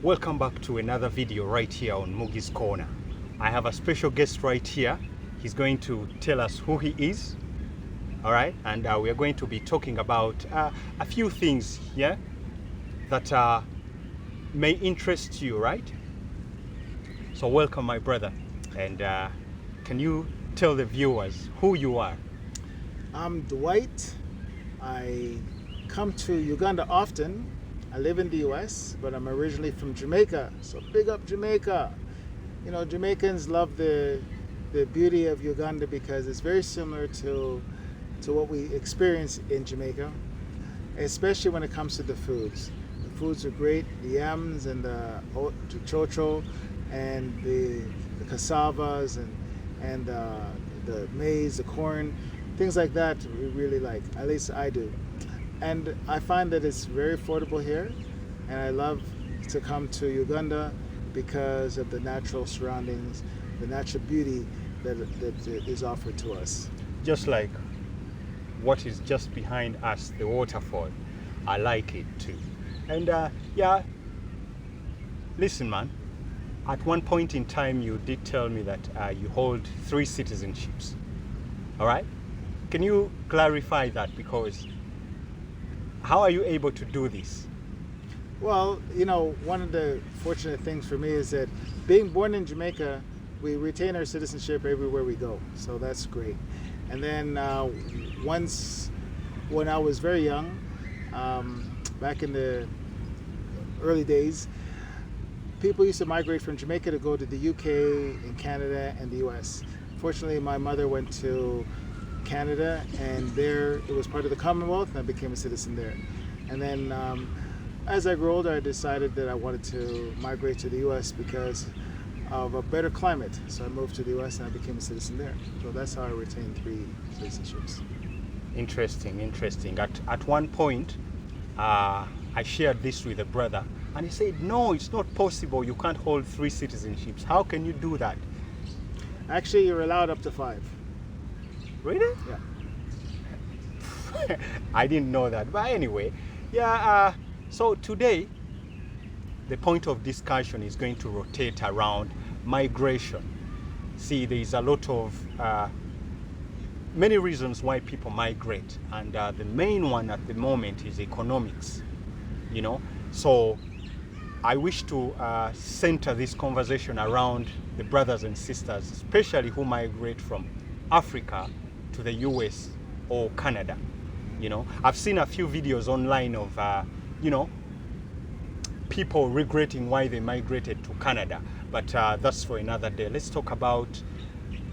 Welcome back to another video right here on Mugi's Corner. I have a special guest right here. He's going to tell us who he is, all right? And we are going to be talking about a few things here that may interest you, right? So welcome, my brother. And can you tell the viewers who you are? I'm Dwight. I come to Uganda often. I live in the US, but I'm originally from Jamaica. So big up Jamaica. You know, Jamaicans love the beauty of Uganda because it's very similar to what we experience in Jamaica, especially when it comes to the foods. The foods are great, the yams and the chocho and the cassavas and the maize, the corn, things like that we really like, at least I do. And I find that it's very affordable here, and I love to come to Uganda because of the natural surroundings, the natural beauty that is offered to us. Just like what is just behind us, the waterfall. I like it too. And yeah, listen man, at one point in time you did tell me that you hold 3 citizenships, all right? Can you clarify that? Because how are you able to do this? Well, you know, one of the fortunate things for me is that being born in Jamaica, we retain our citizenship everywhere we go. So that's great. And then once, when I was very young, back in the early days, people used to migrate from Jamaica to go to the UK and Canada and the US. Fortunately, my mother went to Canada, and there it was part of the Commonwealth, and I became a citizen there. And then as I grew older, I decided that I wanted to migrate to the US because of a better climate. So I moved to the US and I became a citizen there. So that's how I retained 3 citizenships. Interesting, interesting. At one point, I shared this with a brother, and he said, no, it's not possible. You can't hold 3 citizenships. How can you do that? Actually, you're allowed up to 5. Really? Yeah. I didn't know that. But anyway, yeah, so today, the point of discussion is going to rotate around migration. See, there's a lot of many reasons why people migrate, and the main one at the moment is economics, you know. So I wish to center this conversation around the brothers and sisters, especially who migrate from Africa to the US or Canada. You know, I've seen a few videos online of you know, people regretting why they migrated to Canada, but that's for another day. Let's talk about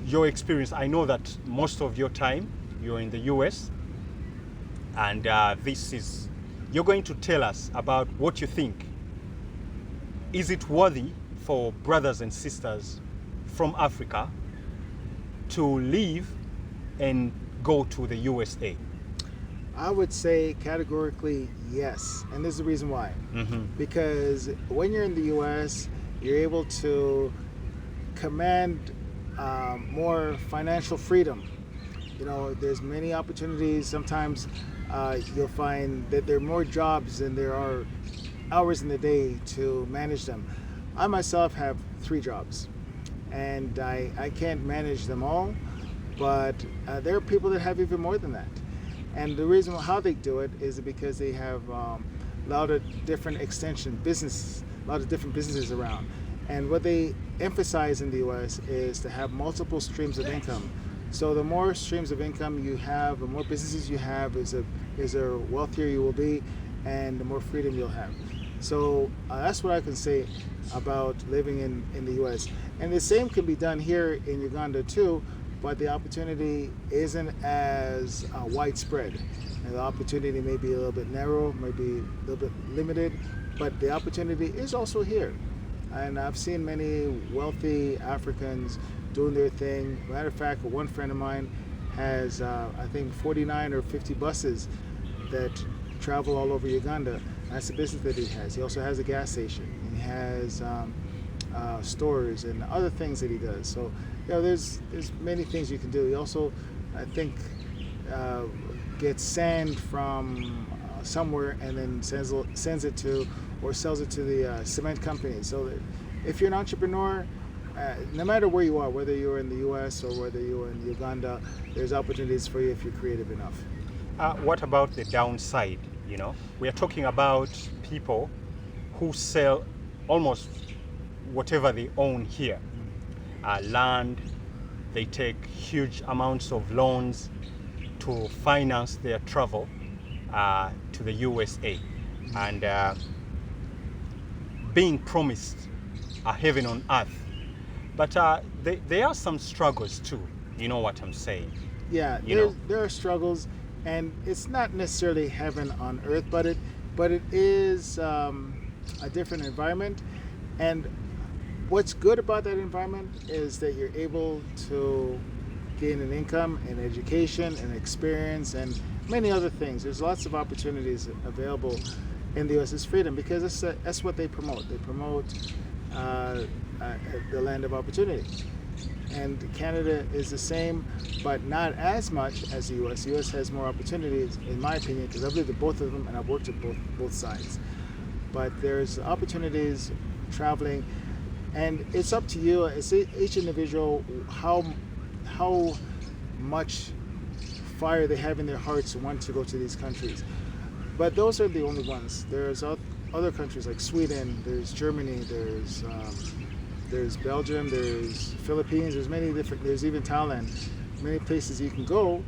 your experience. I know that most of your time you're in the US, and you're going to tell us about what you think. Is it worthy for brothers and sisters from Africa to leave and go to the USA? I would say categorically yes, and this is the reason why. Because when you're in the US, you're able to command more financial freedom. You know, there's many opportunities. Sometimes you'll find that there are more jobs than there are hours in the day to manage them. I myself have 3 jobs, and I can't manage them all, but there are people that have even more than that. And the reason how they do it is because they have a lot of different businesses around. And what they emphasize in the US is to have multiple streams of income. So the more streams of income you have, the more businesses you have, is the wealthier you will be, and the more freedom you'll have. So that's what I can say about living in the US. And the same can be done here in Uganda too, but the opportunity isn't as widespread. And the opportunity may be a little bit narrow, maybe a little bit limited, but the opportunity is also here. And I've seen many wealthy Africans doing their thing. Matter of fact, one friend of mine has, I think, 49 or 50 buses that travel all over Uganda. That's the business that he has. He also has a gas station, and he has stores and other things that he does. So, you know, there's many things you can do. He also, I think, gets sand from somewhere and then sends it to or sells it to the cement company. So if you're an entrepreneur, no matter where you are, whether you're in the U.S. or whether you're in Uganda, there's opportunities for you if you're creative enough. What about the downside? We are talking about people who sell almost whatever they own here. Land, they take huge amounts of loans to finance their travel to the USA, and being promised a heaven on earth. But there are some struggles too. You know what I'm saying? Yeah, there are struggles, and it's not necessarily heaven on earth, but it is a different environment. And what's good about that environment is that you're able to gain an income and education and experience and many other things. There's lots of opportunities available in the U.S. It's freedom, because that's what they promote. They promote the land of opportunity. And Canada is the same, but not as much as the U.S. The U.S. has more opportunities, in my opinion, because I've lived at both of them and I've worked at both sides. But there's opportunities traveling, and it's up to you, it's each individual, how much fire they have in their hearts to want to go to these countries. But those are the only ones. There's other countries like Sweden, there's Germany, there's Belgium, there's Philippines, there's even Thailand, many places you can go.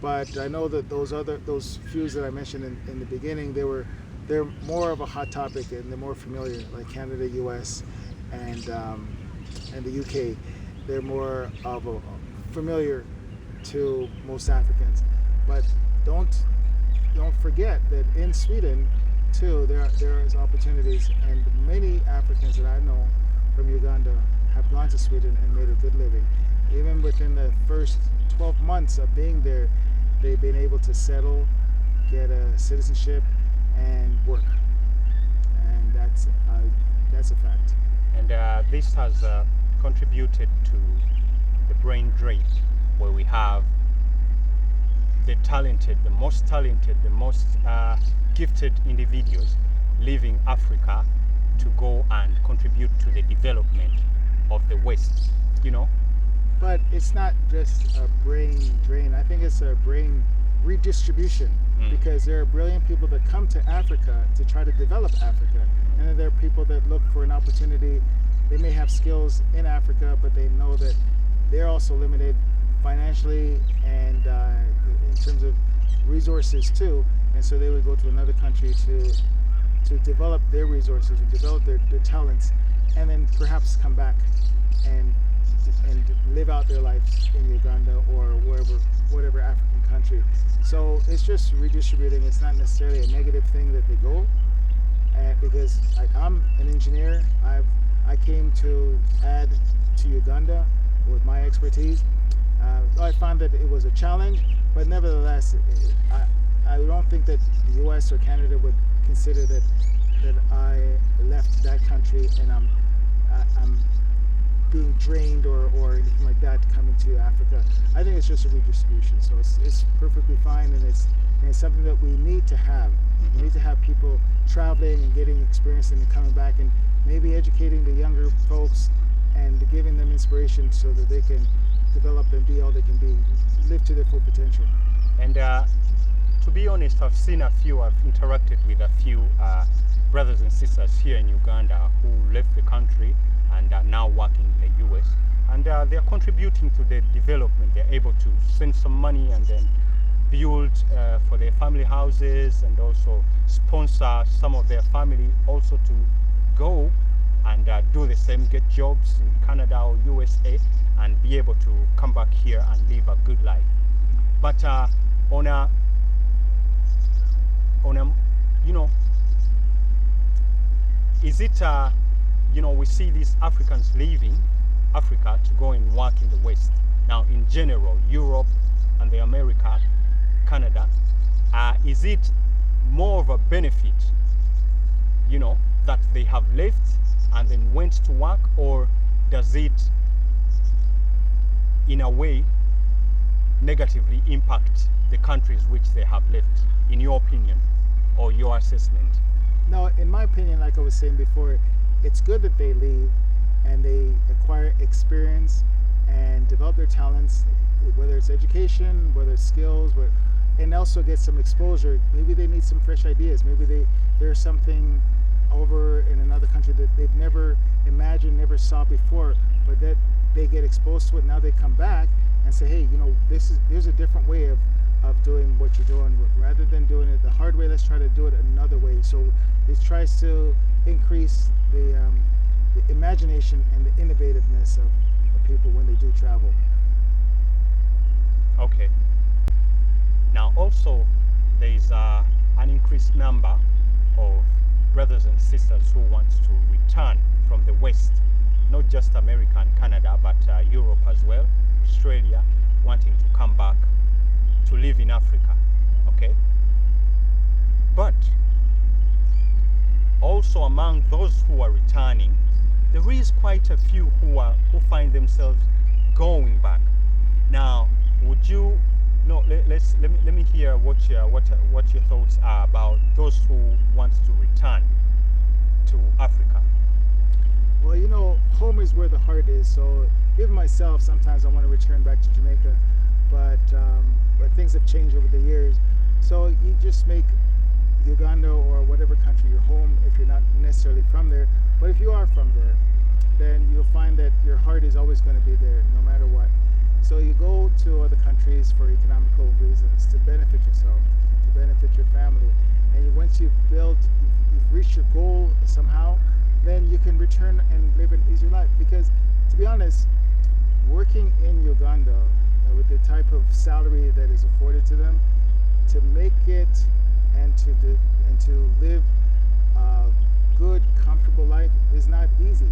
But I know that those few that I mentioned in the beginning, they're more of a hot topic and they're more familiar, like Canada, US, and the UK. They're more of a familiar to most Africans. But don't forget that in Sweden too, there is opportunities, and many Africans that I know from Uganda have gone to Sweden and made a good living. Even within the first 12 months of being there, they've been able to settle, get a citizenship, and work. And that's a fact. And this has contributed to the brain drain, where we have the most talented, the most gifted individuals leaving Africa to go and contribute to the development of the West, But it's not just a brain drain. I think it's a brain redistribution, because there are brilliant people that come to Africa to try to develop Africa, and then there are people that look for an opportunity. They may have skills in Africa, but they know that they're also limited financially and in terms of resources too, and so they would go to another country to develop their resources and develop their talents, and then perhaps come back and live out their lives in Uganda or whatever African country. So it's just redistributing. It's not necessarily a negative thing that they go, because I'm an engineer. I came to add to Uganda with my expertise. I found that it was a challenge, but nevertheless, I don't think that the U.S. or Canada would consider that I left that country and I'm being drained or anything like that coming to Africa. I think it's just a redistribution, so it's perfectly fine, and it's something that we need to have. We need to have people traveling and getting experience and coming back and maybe educating the younger folks and giving them inspiration so that they can develop and be all they can be, live to their full potential. And to be honest, I've interacted with a few brothers and sisters here in Uganda who left the country and are now working in the US, and they're contributing to the development. They're able to send some money and then build for their family houses, and also sponsor some of their family also to go and do the same, get jobs in Canada or USA, and be able to come back here and live a good life. But on a is it we see these Africans leaving Africa to go and work in the West. Now, in general, Europe and the America, Canada, is it more of a benefit, that they have left and then went to work, or does it, in a way, negatively impact the countries which they have left, in your opinion or your assessment? No, in my opinion, like I was saying before, it's good that they leave and they acquire experience and develop their talents, whether it's education, whether it's skills, and also get some exposure. Maybe they need some fresh ideas. Maybe there's something over in another country that they've never imagined, never saw before, but that they get exposed to it. Now they come back and say, hey, there's a different way of doing what you're doing. Rather than doing it the hard way, let's try to do it another way. So it tries to increase the imagination and the innovativeness of people when they do travel. Okay. Now also there is an increased number of brothers and sisters who want to return from the West, not just America and Canada, but Europe as well, Australia, wanting to come back to live in Africa, okay? But also among those who are returning, there is quite a few who find themselves going back. Now, would you? No, let me hear what your thoughts are about those who want to return to Africa. Well, home is where the heart is. So even myself, sometimes I want to return back to Jamaica, but things have changed over the years. So you just make Uganda or whatever country your home if you're not necessarily from there. But if you are from there, then you'll find that your heart is always going to be there no matter what. So you go to other countries for economical reasons, to benefit yourself, to benefit your family. And once you've reached your goal somehow, then you can return and live an easier life. Because to be honest, working in Uganda with the type of salary that is afforded to them, to make it and to live a good, comfortable life is not easy.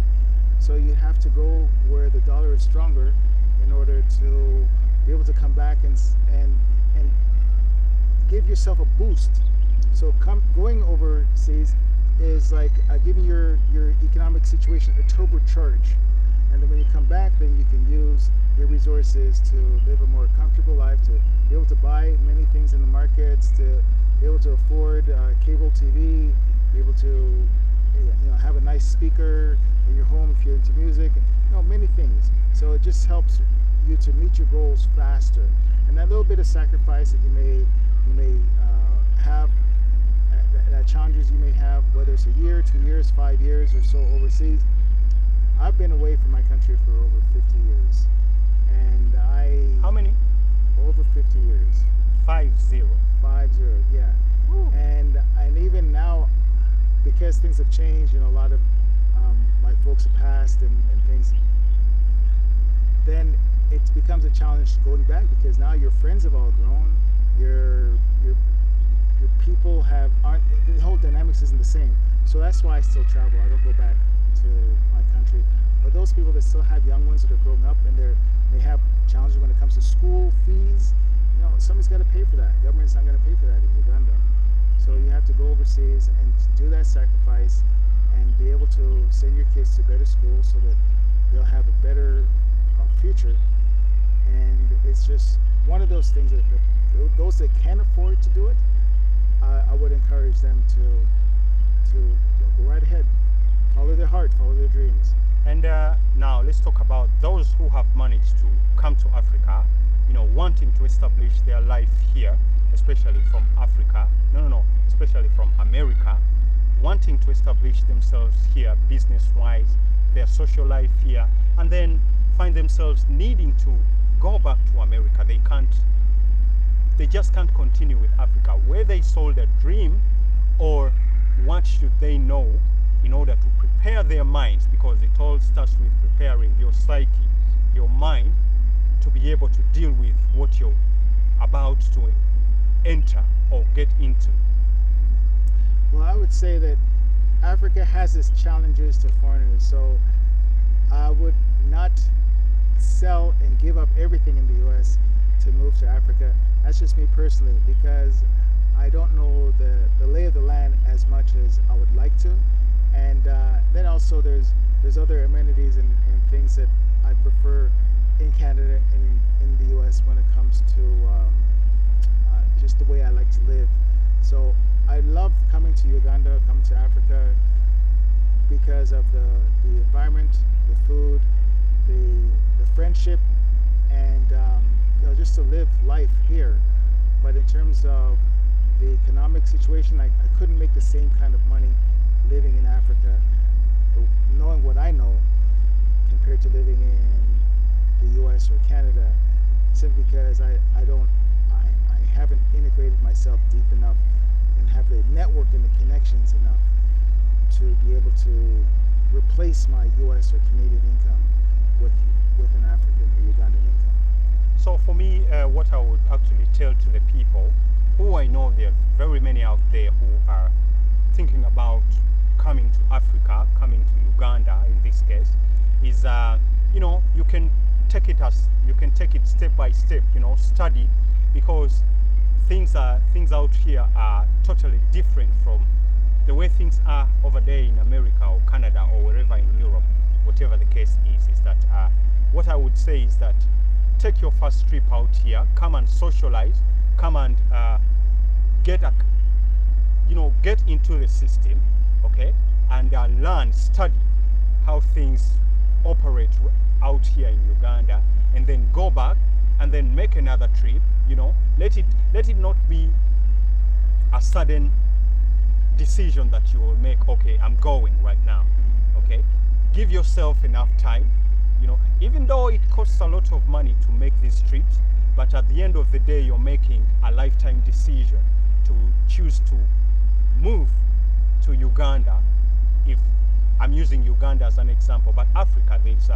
So you have to go where the dollar is stronger in order to be able to come back and give yourself a boost. So going overseas is like giving your economic situation a turbocharge. And then when you come back, then you can use your resources to live a more comfortable life, to be able to buy many things in the markets, to be able to afford cable TV, be able to have a nice speaker in your home if you're into music, many things. So it just helps you to meet your goals faster. And that little bit of sacrifice that you may have, that challenges you may have, whether it's a year, 2 years, 5 years or so overseas. I've been away from my country for over 50 years. And How many? Over 50 years. 50. 50, yeah. Ooh. And even now, because things have changed, a lot of my folks have passed and things, then it becomes a challenge going back, because now your friends have all grown, your people aren't, the whole dynamics isn't the same. So that's why I still travel. I don't go back to my country. But those people that still have young ones that are growing up and they have challenges when it comes to school fees, somebody's got to pay for that. Government's not going to pay for that in Uganda. So you have to go overseas and do that sacrifice and be able to send your kids to better schools so that they'll have a better future. And it's just one of those things that those that can afford to do it, I would encourage them to go right ahead, follow their heart, follow their dreams. And now let's talk about those who have managed to come to Africa, wanting to establish their life here, especially from Africa, especially from America, wanting to establish themselves here business-wise, their social life here, and then find themselves needing to go back to America. They just can't continue with Africa. Where they sold a dream, or what should they know in order to prepare their minds, because it all starts with preparing your psyche, your mind, to be able to deal with what you're about to enter or get into. Well, I would say that Africa has its challenges to foreigners, so I would not sell and give up everything in the U.S. to move to Africa. That's just me personally, because I don't know the lay of the land as much as I would like to. And then also there's other amenities and things that I prefer in Canada and in the U.S. when it comes to just the way I like to live. So I love coming to Uganda, coming to Africa because of the environment, the food, the friendship, and just to live life here. But in terms of the economic situation, I couldn't make the same kind of money living in Africa, knowing what I know, compared to living in the U.S. or Canada, simply because I haven't integrated myself deep enough and have the network and the connections enough to be able to replace my U.S. or Canadian income with an African or Ugandan income. So for me, what I would actually tell to the people, who I know there are very many out there who are thinking about coming to Africa, coming to Uganda in this case, is you can take it step by step, study, because things out here are totally different from the way things are over there in America or Canada or wherever in Europe, whatever the case is that what I would say is that take your first trip out here, come and socialize, come and get into the system, okay, and learn, study how things operate out here in Uganda, and then go back and then make another trip. Let it not be a sudden decision that you will make. Okay, I'm going right now. Okay, give yourself enough time. Even though it costs a lot of money to make these trips, but at the end of the day, you're making a lifetime decision to choose to move to Uganda. If I'm using Uganda as an example, but Africa, there's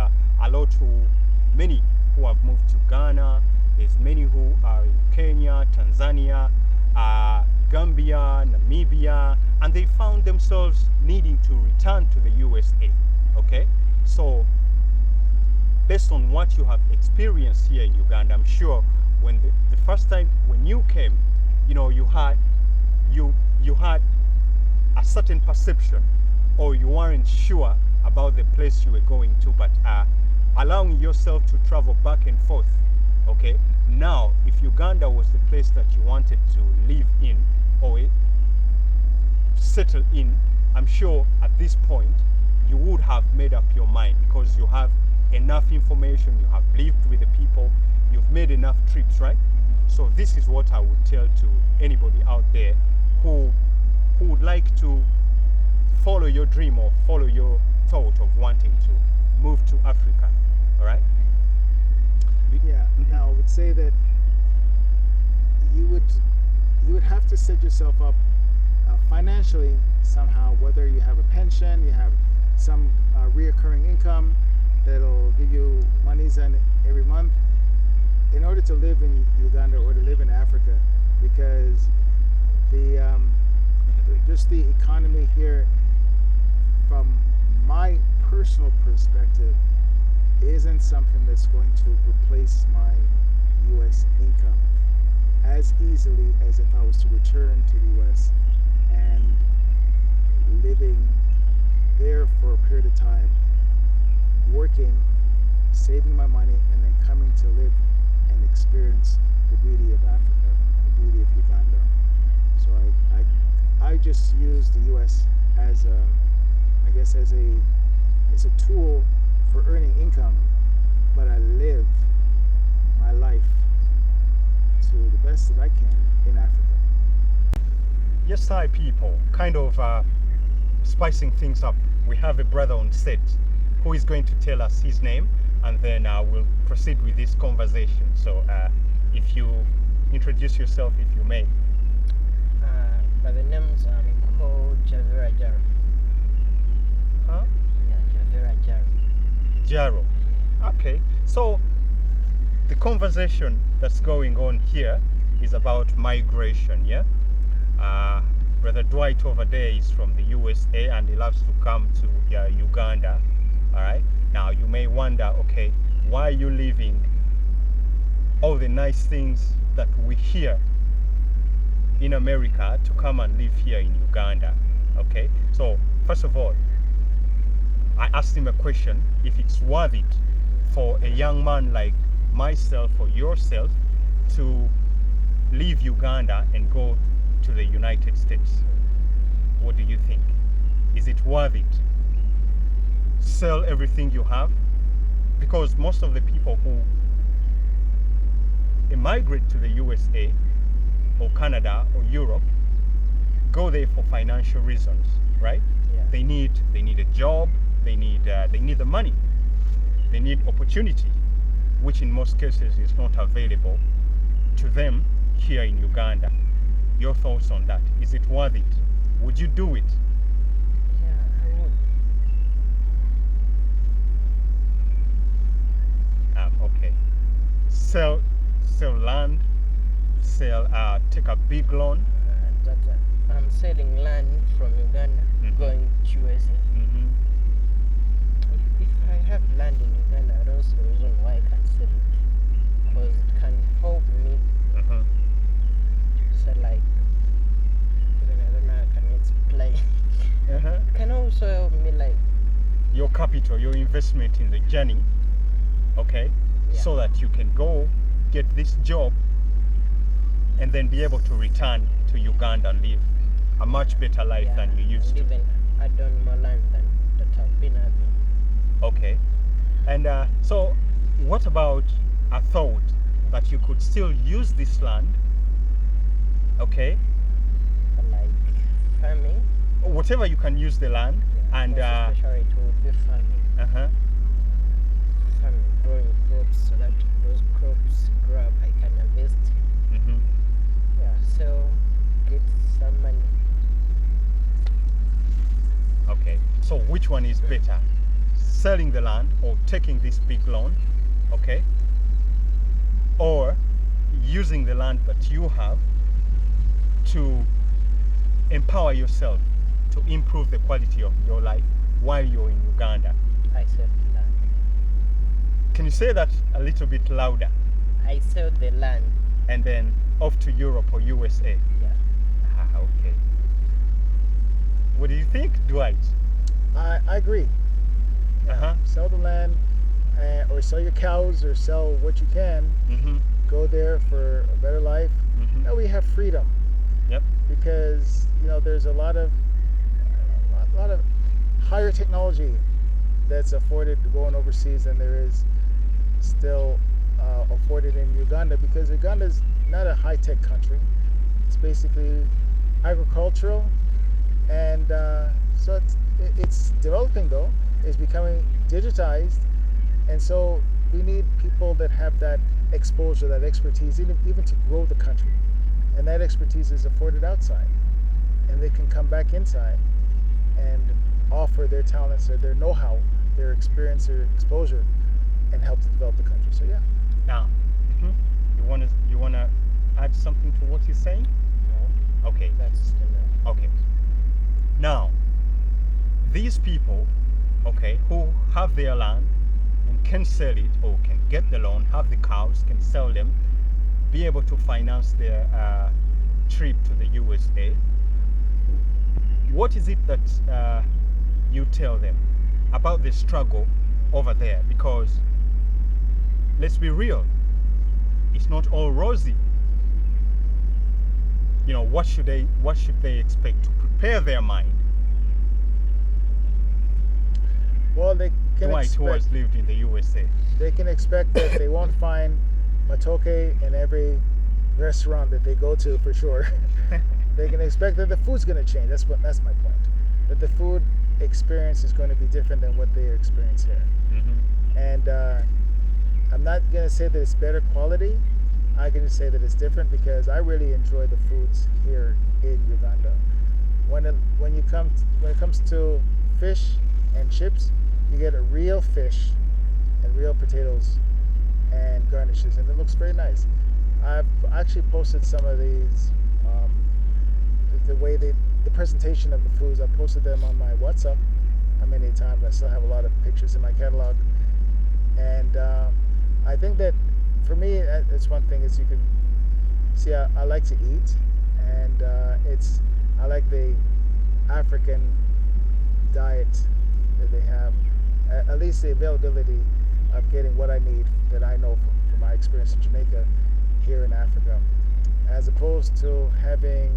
many who have moved to Ghana. There's many who are in Kenya, Tanzania, Gambia, Namibia, and they found themselves needing to return to the USA. Okay, so based on what you have experienced here in Uganda, I'm sure when the first time when you came, you had a certain perception, or you weren't sure about the place you were going to, but allowing yourself to travel back and forth. Okay, now if Uganda was the place that you wanted to live in or settle in, I'm sure at this point you would have made up your mind, because you have enough information, you have lived with the people, you've made enough trips, right? So this is what I would tell to anybody out there who would like to follow your dream or follow your thought of wanting to move to Africa. All right? Yeah. Now I would say that you would have to set yourself up financially somehow, whether you have a pension, you have some reoccurring income that'll give you monies every month, in order to live in Uganda or to live in Africa, because just the economy here, from my personal perspective, isn't something that's going to replace my U.S. income as easily as if I was to return to the U.S. and living there for a period of time, working, saving my money, and then coming to live and experience the beauty of Africa, the beauty of Uganda. So I just use the U.S. as a tool for earning income, but I live my life to the best that I can in Africa. Yes, hi people, kind of spicing things up. We have a brother on set who is going to tell us his name, and then we'll proceed with this conversation. So if you introduce yourself, if you may. By the names, I'm called Javera Jaro. Huh? Yeah, Javera Jaro. Jaro. Okay, so the conversation that's going on here is about migration, yeah? Brother Dwight over there is from the USA and he loves to come to Uganda, all right? Now you may wonder, okay, why are you leaving all the nice things that we hear in America to come and live here in Uganda, okay? So first of all, I asked him a question, if it's worth it for a young man like myself or yourself to leave Uganda and go to the United States. What do you think? Is it worth it? Sell everything you have? Because most of the people who immigrate to the USA or Canada or Europe go there for financial reasons, right? Yeah. They need a job, they need the money, they need opportunity, which in most cases is not available to them here in Uganda. Your thoughts on that? Is it worth it? Would you do it? Yeah, I would. Okay. Sell land, take a big loan. I'm selling land from Uganda, going to USA. If I have land in Uganda, I don't see a reason why I can't sell it. Because it can help me sell, like, I don't know how I can explain. It can also help me, like, Your capital, your investment in the journey, okay? Yeah. So that you can go get this job and then be able to return to Uganda and live a much better life than you used and to. even add on more land than that I've been having. Okay. And so what about a thought that you could still use this land, okay? For, like, farming. Whatever you can use the land, and most especially it would be farming. Farming, growing crops so that those crops grow up, I can harvest. Yeah, so get some money. Okay. So which one is better? Selling the land or taking this big loan, okay? Or using the land that you have to empower yourself to improve the quality of your life while you're in Uganda. I sell the land. Can you say that a little bit louder? I sell the land. And then off to Europe or USA. Yeah. Okay. What do you think, Dwight? I agree. Sell the land, or sell your cows, or sell what you can. Go there for a better life. Now we have freedom. Yep. Because there's a lot of higher technology that's afforded going overseas than there is still afforded in Uganda, because Uganda's not a high-tech country. It's basically agricultural, and so it's developing, though. It's becoming digitized, and so we need people that have that exposure, that expertise, even to grow the country. And that expertise is afforded outside, and they can come back inside and offer their talents or their know-how, their experience, their exposure, and help to develop the country. So yeah. Now, you wanna add something to what he's saying? No. Okay. That's enough. Okay. Now, these people, okay, who have their land and can sell it or can get the loan, have the cows, can sell them, be able to finance their trip to the USA. What is it that you tell them about the struggle over there? Because let's be real, it's not all rosy. What should they expect to prepare their mind? Well, they can Dwight, who has expect, lived in the USA. they can expect that they won't find matoke in every restaurant that they go to, for sure. They can expect that the food's going to change. That's my point. That the food experience is going to be different than what they experience here. And I'm not going to say that it's better quality. I'm going to say that it's different, because I really enjoy the foods here in Uganda. When it comes to fish and chips, you get a real fish and real potatoes and garnishes, and it looks very nice. I've actually posted some of these, the presentation of the foods. I posted them on my WhatsApp many times. I still have a lot of pictures in my catalog, and I think that for me, it's one thing is you can see I like to eat, and I like the African diet that they have, at least the availability of getting what I need, that I know from my experience in Jamaica, here in Africa, as opposed to having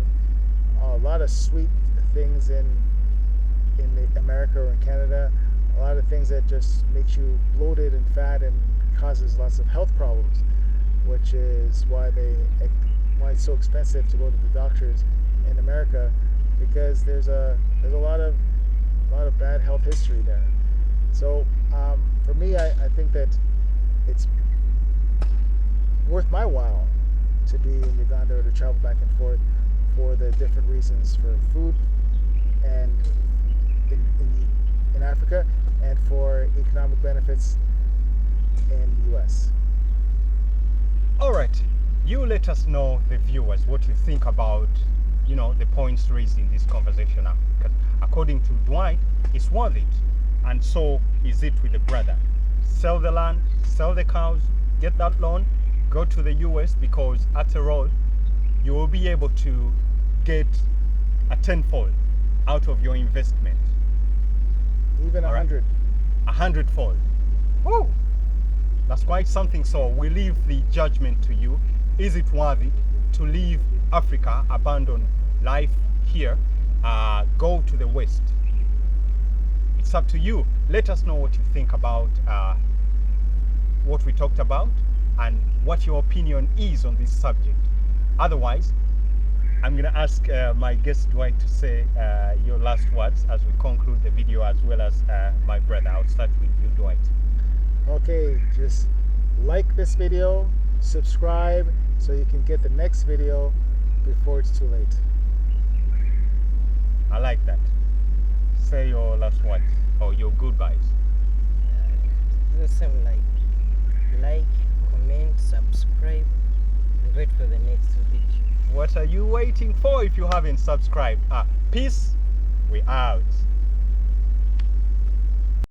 a lot of sweet things in America or in Canada, a lot of things that just makes you bloated and fat and causes lots of health problems, which is why it's so expensive to go to the doctors in America, because there's a lot of bad health history there. So for me, I think that it's worth my while to be in Uganda or to travel back and forth for the different reasons, for food and in Africa, and for economic benefits in the US. All right, you let us know, the viewers, what you think about, you know, the points raised in this conversation. Because according to Dwight, it's worth it, and so is it with the brother. Sell the land, sell the cows, get that loan, go to the US, because after all, you will be able to get a tenfold out of your investment. Even 100. 100-fold. Woo! That's quite something. So we leave the judgment to you. Is it worth it to leave Africa, abandon life here, go to the West? It's up to you. Let us know what you think about what we talked about and what your opinion is on this subject. Otherwise, I'm going to ask my guest Dwight to say your last words as we conclude the video, as well as my brother. I'll start with you, Dwight. Okay, just like this video, subscribe so you can get the next video before it's too late. I like that. Say your last words or your goodbyes. The same, like, comment, subscribe, and wait for the next video. What are you waiting for if you haven't subscribed? Peace, we out.